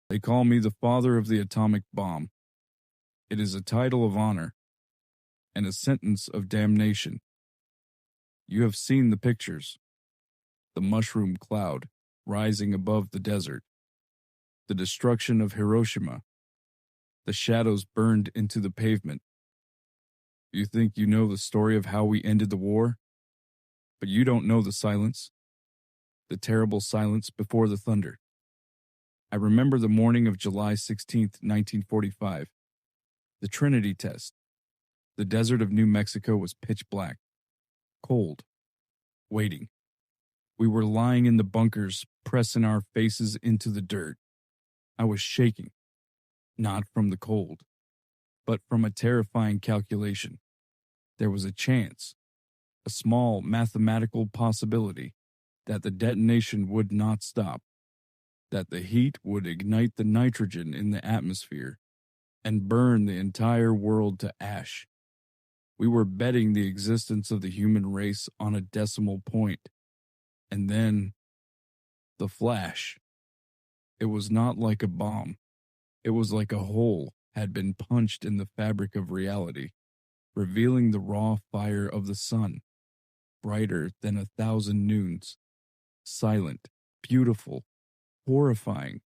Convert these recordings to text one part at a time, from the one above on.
They call me the father of the atomic bomb. It is a title of honor and a sentence of damnation. You have seen the pictures. The mushroom cloud rising above the desert. The destruction of Hiroshima. The shadows burned into the pavement. You think you know the story of how we ended the war? But you don't know the silence. The terrible silence before the thunder. I remember the morning of July 16th, 1945. The Trinity Test. The desert of New Mexico was pitch black. Cold. Waiting. We were lying in the bunkers, pressing our faces into the dirt. I was shaking. Not from the cold, but from a terrifying calculation. There was a chance, a small mathematical possibility, that the detonation would not stop, that the heat would ignite the nitrogen in the atmosphere and burn the entire world to ash. We were betting the existence of the human race on a decimal point. And then, the flash. It was not like a bomb. It was like a hole had been punched in the fabric of reality, revealing the raw fire of the sun, brighter than 1,000 noons, silent, beautiful, horrifying.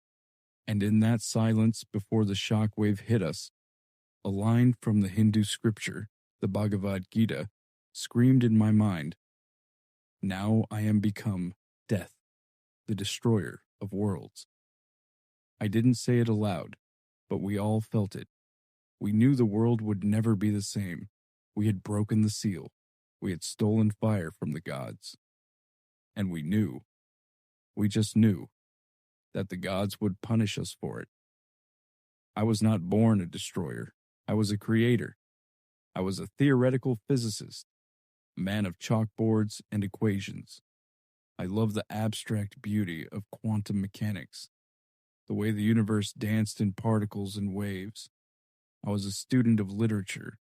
And in that silence before the shockwave hit us, a line from the Hindu scripture, the Bhagavad Gita, screamed in my mind, "Now I am become death, the destroyer of worlds." I didn't say it aloud, but we all felt it. We knew the world would never be the same. We had broken the seal. We had stolen fire from the gods. And we just knew, that the gods would punish us for it. I was not born a destroyer. I was a creator. I was a theoretical physicist, a man of chalkboards and equations. I love the abstract beauty of quantum mechanics, the way the universe danced in particles and waves. I was a student of literature,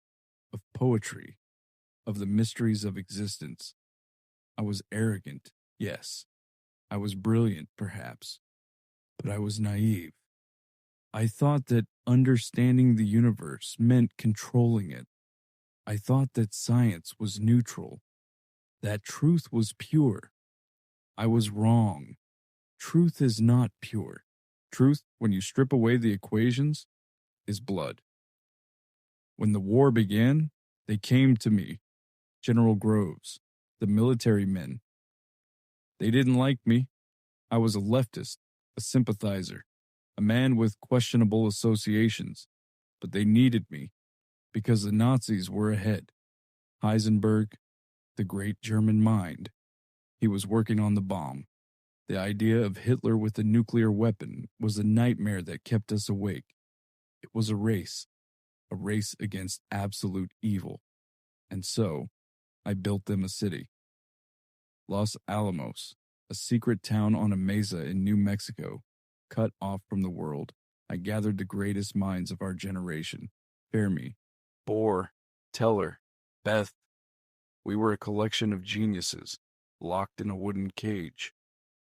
of poetry, of the mysteries of existence. I was arrogant, yes. I was brilliant, perhaps, but I was naive. I thought that understanding the universe meant controlling it. I thought that science was neutral, that truth was pure. I was wrong. Truth is not pure. Truth, when you strip away the equations, is blood. When the war began, they came to me, General Groves, the military men. They didn't like me. I was a leftist, a sympathizer, a man with questionable associations, but they needed me because the Nazis were ahead. Heisenberg, the great German mind, he was working on the bomb. The idea of Hitler with a nuclear weapon was a nightmare that kept us awake. It was a race against absolute evil. And so, I built them a city. Los Alamos, a secret town on a mesa in New Mexico, cut off from the world. I gathered the greatest minds of our generation. Fermi, Bohr, Teller, Beth. We were a collection of geniuses, locked in a wooden cage,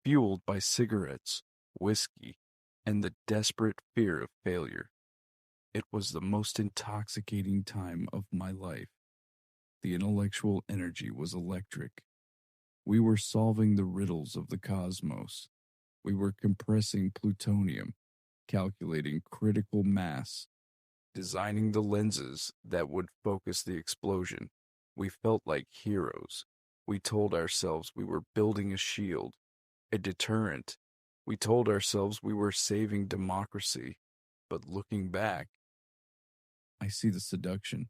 fueled by cigarettes, whiskey, and the desperate fear of failure. It was the most intoxicating time of my life. The intellectual energy was electric. We were solving the riddles of the cosmos. We were compressing plutonium, calculating critical mass, designing the lenses that would focus the explosion. We felt like heroes. We told ourselves we were building a shield, a deterrent. We told ourselves we were saving democracy. But looking back, I see the seduction.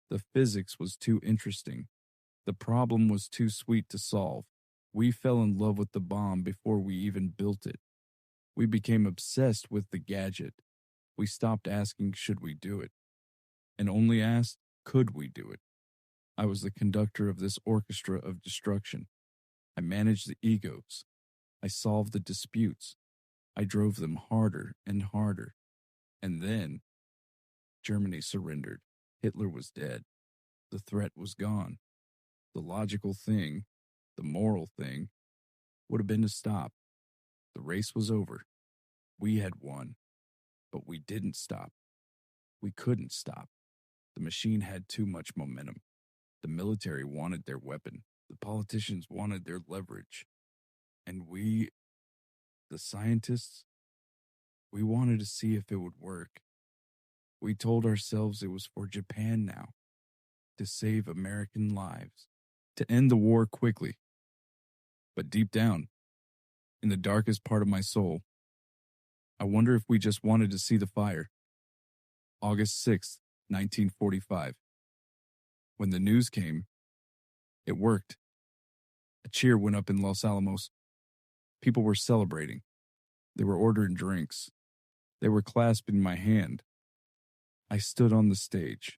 The physics was too interesting. The problem was too sweet to solve. We fell in love with the bomb before we even built it. We became obsessed with the gadget. We stopped asking, should we do it? And only asked, could we do it? I was the conductor of this orchestra of destruction. I managed the egos. I solved the disputes. I drove them harder and harder. And then, Germany surrendered. Hitler was dead. The threat was gone. The logical thing, the moral thing, would have been to stop. The race was over. We had won, but we didn't stop. We couldn't stop. The machine had too much momentum. The military wanted their weapon. The politicians wanted their leverage. And we, the scientists, we wanted to see if it would work. We told ourselves it was for Japan now, to save American lives, to end the war quickly. But deep down, in the darkest part of my soul, I wonder if we just wanted to see the fire. August 6th, 1945. When the news came, it worked. A cheer went up in Los Alamos. People were celebrating. They were ordering drinks. They were clasping my hand. I stood on the stage.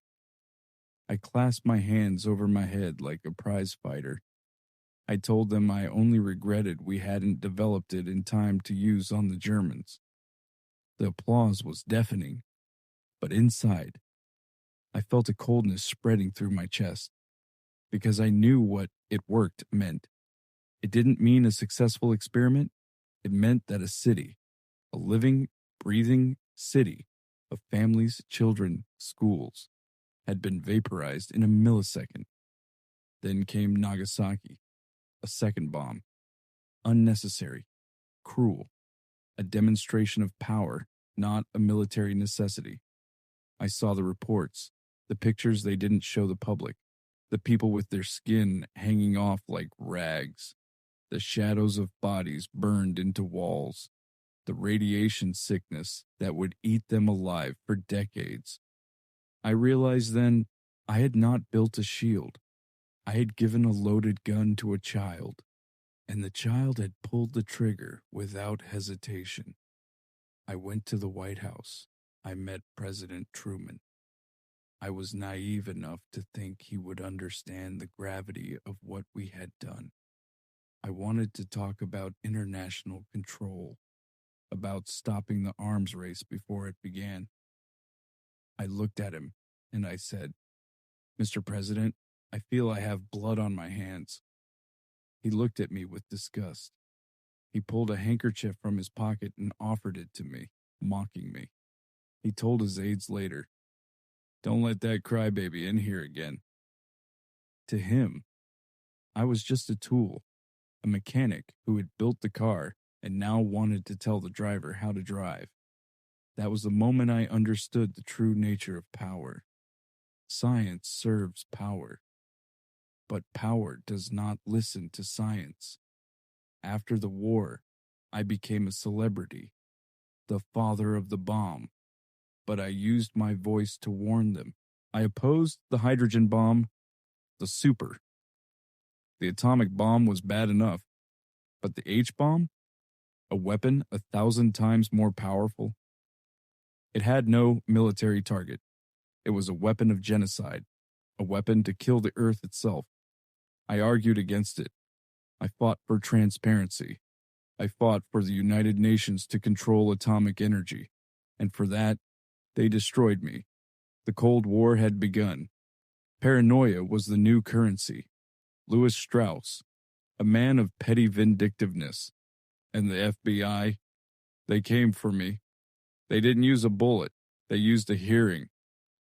I clasped my hands over my head like a prize fighter. I told them I only regretted we hadn't developed it in time to use on the Germans. The applause was deafening, but inside, I felt a coldness spreading through my chest, because I knew what "it worked" meant. It didn't mean a successful experiment. It meant that a city, a living, breathing city of families, children, schools, had been vaporized in a millisecond. Then came Nagasaki, a second bomb. Unnecessary, cruel, a demonstration of power, not a military necessity. I saw the reports, the pictures they didn't show the public, the people with their skin hanging off like rags, the shadows of bodies burned into walls, the radiation sickness that would eat them alive for decades. I realized then I had not built a shield. I had given a loaded gun to a child, and the child had pulled the trigger without hesitation. I went to the White House. I met President Truman. I was naive enough to think he would understand the gravity of what we had done. I wanted to talk about international control, about stopping the arms race before it began. I looked at him and I said, "Mr. President, I feel I have blood on my hands." He looked at me with disgust. He pulled a handkerchief from his pocket and offered it to me, mocking me. He told his aides later, "Don't let that crybaby in here again." To him, I was just a tool, a mechanic who had built the car and now wanted to tell the driver how to drive. That was the moment I understood the true nature of power. Science serves power, but power does not listen to science. After the war, I became a celebrity, the father of the bomb, but I used my voice to warn them. I opposed the hydrogen bomb, the super. The atomic bomb was bad enough, but the H-bomb, a weapon 1,000 times more powerful. It had no military target. It was a weapon of genocide, a weapon to kill the earth itself. I argued against it. I fought for transparency. I fought for the United Nations to control atomic energy, and for that, they destroyed me. The Cold War had begun. Paranoia was the new currency. Louis Strauss, a man of petty vindictiveness, and the FBI, they came for me. They didn't use a bullet. They used a hearing,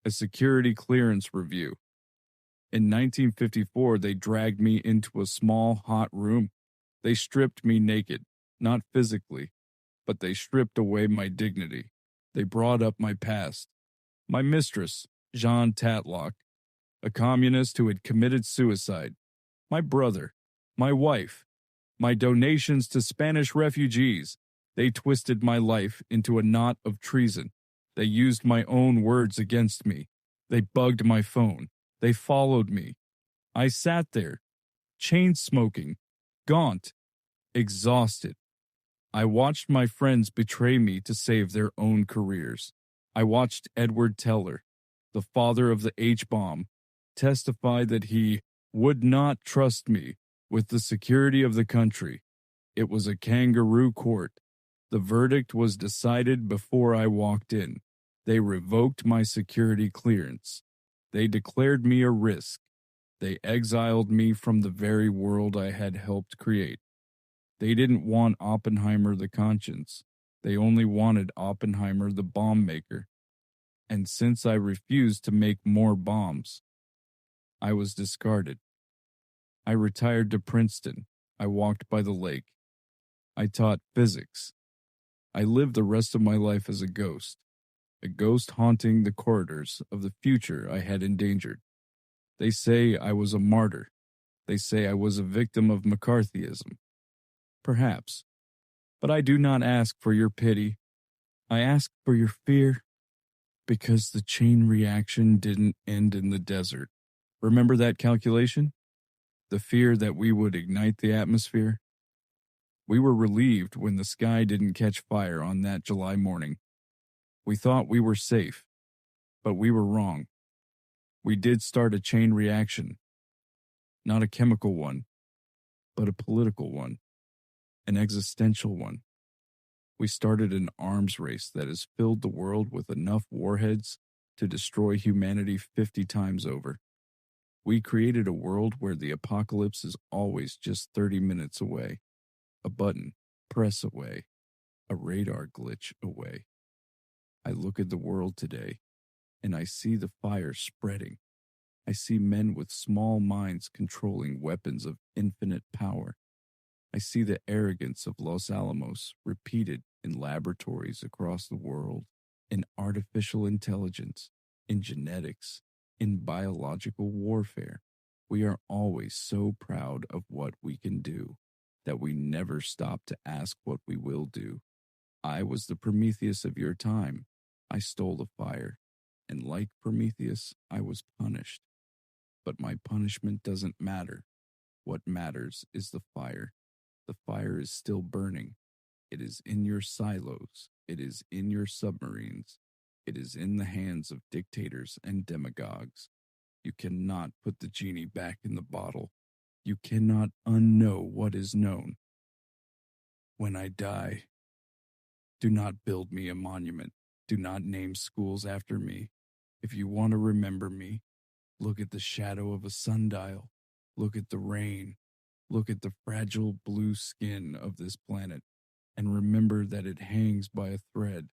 a security clearance review. In 1954, they dragged me into a small, hot room. They stripped me naked, not physically, but they stripped away my dignity. They brought up my past. My mistress, Jean Tatlock, a communist who had committed suicide. My brother, my wife, my donations to Spanish refugees. They twisted my life into a knot of treason. They used my own words against me. They bugged my phone. They followed me. I sat there, chain-smoking, gaunt, exhausted. I watched my friends betray me to save their own careers. I watched Edward Teller, the father of the H-bomb, testify that he would not trust me with the security of the country. It was a kangaroo court. The verdict was decided before I walked in. They revoked my security clearance. They declared me a risk. They exiled me from the very world I had helped create. They didn't want Oppenheimer the conscience. They only wanted Oppenheimer, the bomb maker. And since I refused to make more bombs, I was discarded. I retired to Princeton. I walked by the lake. I taught physics. I lived the rest of my life as a ghost haunting the corridors of the future I had endangered. They say I was a martyr. They say I was a victim of McCarthyism. Perhaps. But I do not ask for your pity. I ask for your fear, because the chain reaction didn't end in the desert. Remember that calculation? The fear that we would ignite the atmosphere? We were relieved when the sky didn't catch fire on that July morning. We thought we were safe, but we were wrong. We did start a chain reaction. Not a chemical one, but a political one, an existential one. We started an arms race that has filled the world with enough warheads to destroy humanity 50 times over. We created a world where the apocalypse is always just 30 minutes away, a button press away, a radar glitch away. I look at the world today, and I see the fire spreading. I see men with small minds controlling weapons of infinite power. I see the arrogance of Los Alamos repeated in laboratories across the world, in artificial intelligence, in genetics, in biological warfare. We are always so proud of what we can do that we never stop to ask what we will do. I was the Prometheus of your time. I stole the fire, and like Prometheus, I was punished. But my punishment doesn't matter. What matters is the fire. The fire is still burning. It is in your silos. It is in your submarines. It is in the hands of dictators and demagogues. You cannot put the genie back in the bottle. You cannot unknow what is known. When I die, do not build me a monument. Do not name schools after me. If you want to remember me, look at the shadow of a sundial. Look at the rain. Look at the fragile blue skin of this planet, and remember that it hangs by a thread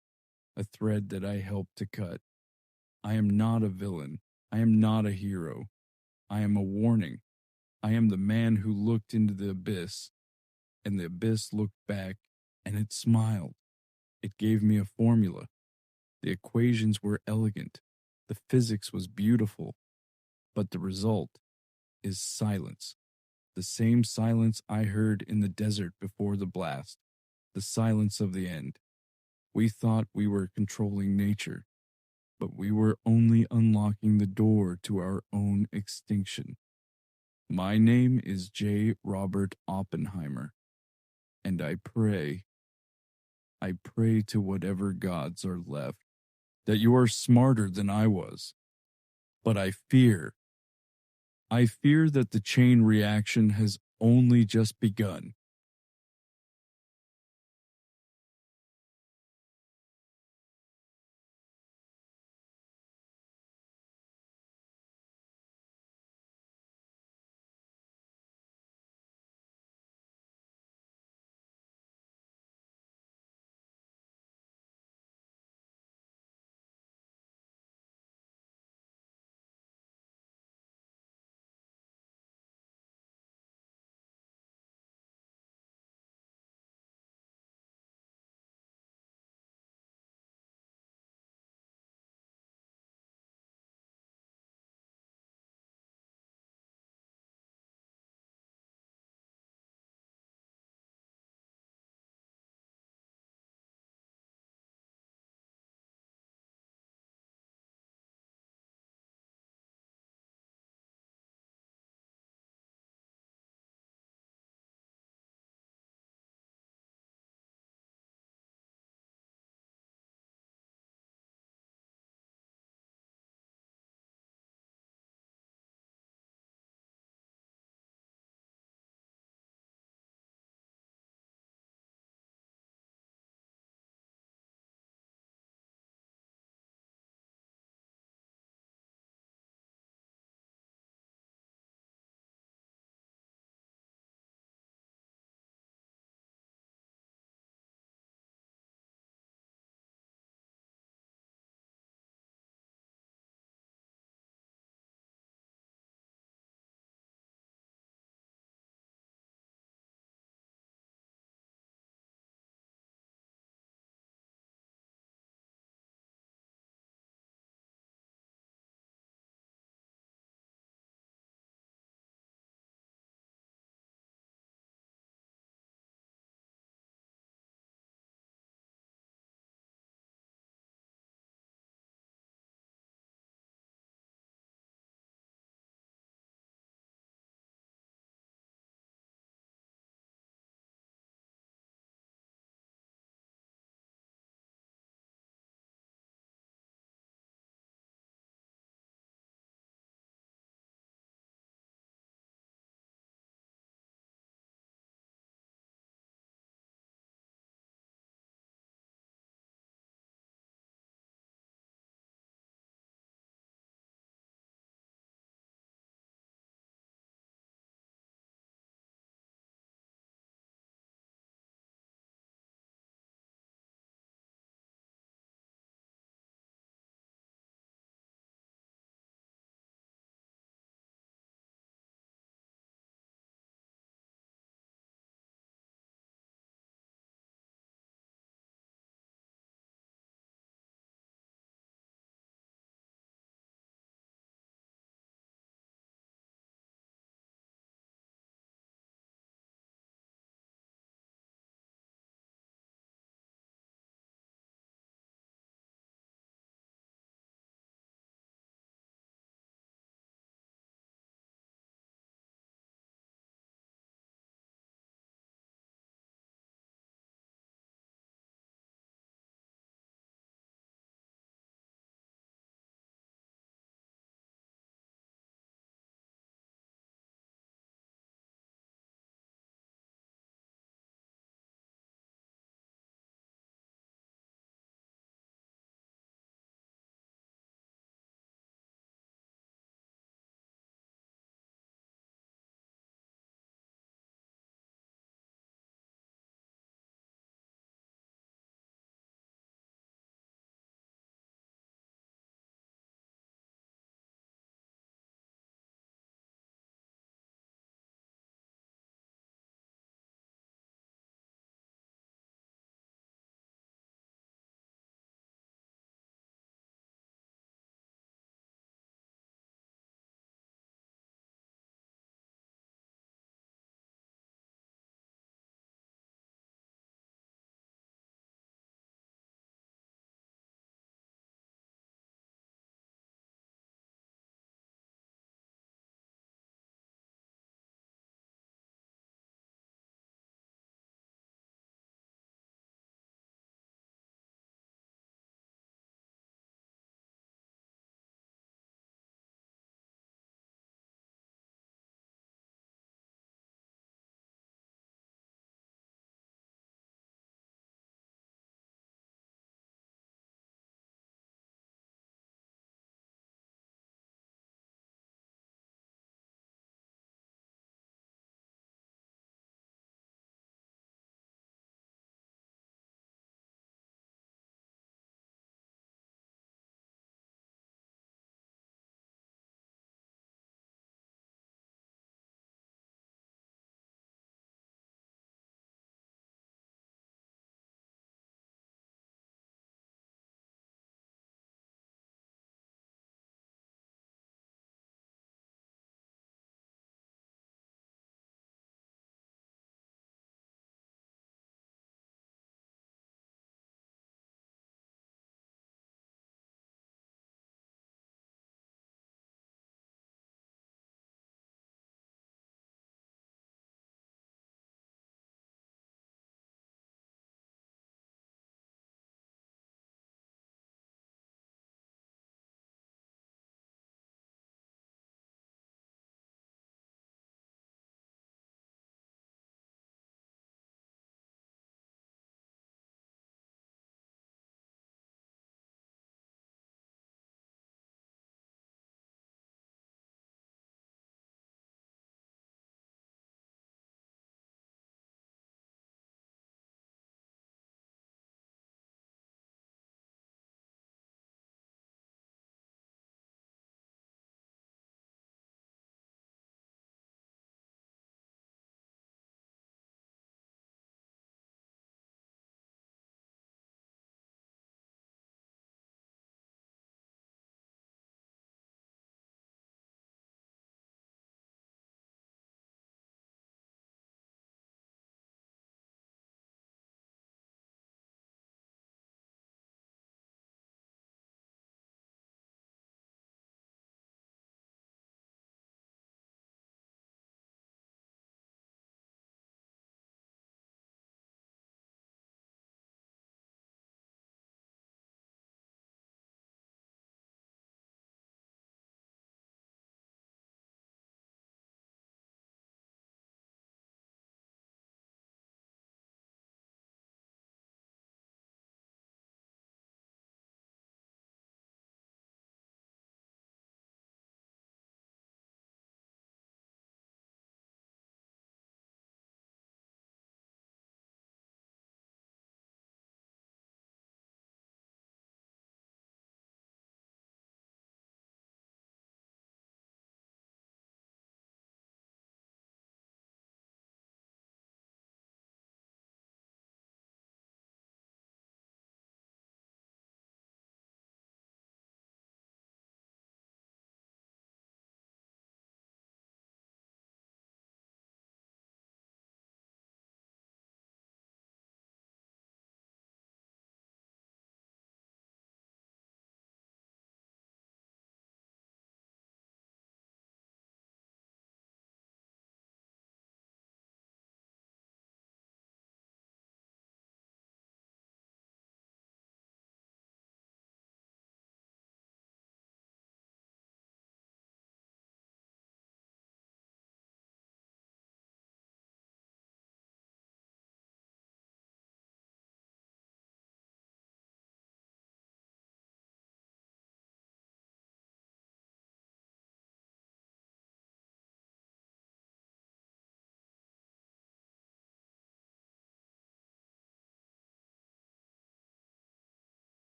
that I helped to cut. I am not a villain. I am not a hero. I am a warning. I am the man who looked into the abyss, and the abyss looked back, and it smiled. It gave me a formula. The equations were elegant. The physics was beautiful. But the result is silence. The same silence I heard in the desert before the blast. The silence of the end. We thought we were controlling nature, but we were only unlocking the door to our own extinction. My name is J. Robert Oppenheimer, and I pray to whatever gods are left, that you are smarter than I was. But I fear that the chain reaction has only just begun.